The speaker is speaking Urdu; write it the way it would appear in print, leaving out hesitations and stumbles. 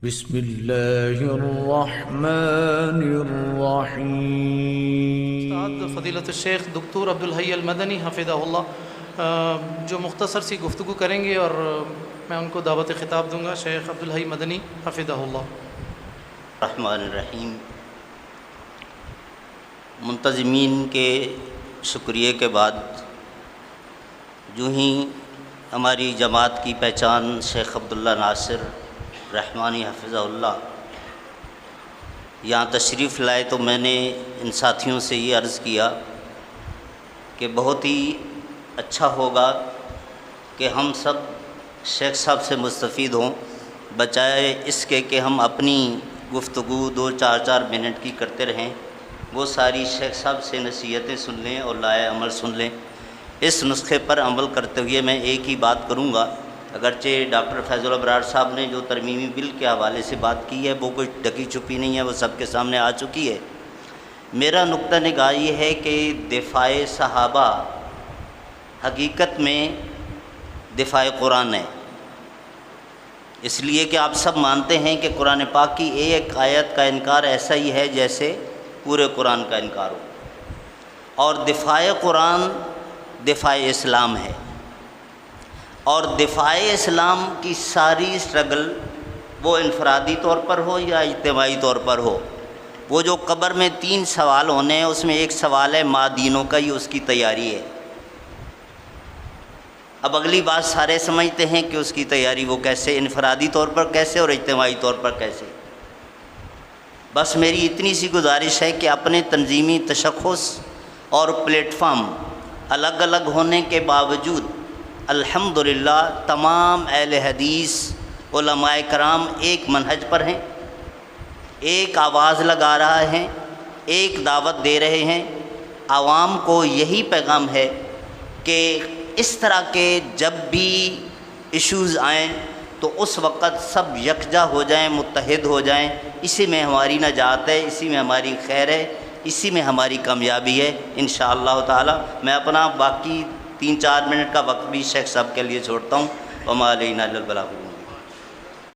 بسم اللہ الرحمن الرحیم۔ استاد فضیلت الشیخ دکتور عبدالحی المدنی حفظہ اللہ جو مختصر سی گفتگو کریں گے، اور میں ان کو دعوت خطاب دوں گا۔ شیخ عبدالحی مدنی حفظہ اللہ۔ الرحمن الرحیم۔ منتظمین کے شکریہ کے بعد جو ہی ہماری جماعت کی پہچان شیخ عبداللہ ناصر رحمانی حفظہ اللہ یہاں تشریف لائے، تو میں نے ان ساتھیوں سے یہ عرض کیا کہ بہت ہی اچھا ہوگا کہ ہم سب شیخ صاحب سے مستفید ہوں، بجائے اس کے کہ ہم اپنی گفتگو 2-4 منٹ کی کرتے رہیں، وہ ساری شیخ صاحب سے نصیحتیں سن لیں اور لائے عمل سن لیں۔ اس نسخے پر عمل کرتے ہوئے میں ایک ہی بات کروں گا، اگرچہ ڈاکٹر فیض الابرار صاحب نے جو ترمیمی بل کے حوالے سے بات کی ہے وہ کوئی ڈکی چھپی نہیں ہے، وہ سب کے سامنے آ چکی ہے۔ میرا نقطہ نگاہ یہ ہے کہ دفاع صحابہ حقیقت میں دفاع قرآن ہے، اس لیے کہ آپ سب مانتے ہیں کہ قرآن پاک کی ایک آیت کا انکار ایسا ہی ہے جیسے پورے قرآن کا انکار ہو، اور دفاع قرآن دفاع اسلام ہے، اور دفاع اسلام کی ساری اسٹرگل وہ انفرادی طور پر ہو یا اجتماعی طور پر ہو، وہ جو قبر میں 3 سوال ہونے ہیں اس میں ایک سوال ہے ماں دینوں کا، یہ اس کی تیاری ہے۔ اب اگلی بات سارے سمجھتے ہیں کہ اس کی تیاری وہ کیسے، انفرادی طور پر کیسے اور اجتماعی طور پر کیسے۔ بس میری اتنی سی گزارش ہے کہ اپنے تنظیمی تشخص اور پلیٹ فارم الگ الگ ہونے کے باوجود الحمدللہ تمام اہل حدیث علماء کرام ایک منہج پر ہیں، ایک آواز لگا رہا ہیں، ایک دعوت دے رہے ہیں۔ عوام کو یہی پیغام ہے کہ اس طرح کے جب بھی ایشوز آئیں تو اس وقت سب یکجا ہو جائیں، متحد ہو جائیں، اسی میں ہماری نجات ہے، اسی میں ہماری خیر ہے، اسی میں ہماری کامیابی ہے انشاءاللہ تعالی۔ میں اپنا باقی 3-4 منٹ کا وقت بھی شیخ صاحب کے لیے چھوڑتا ہوں۔ وما علینا الا البلاغ۔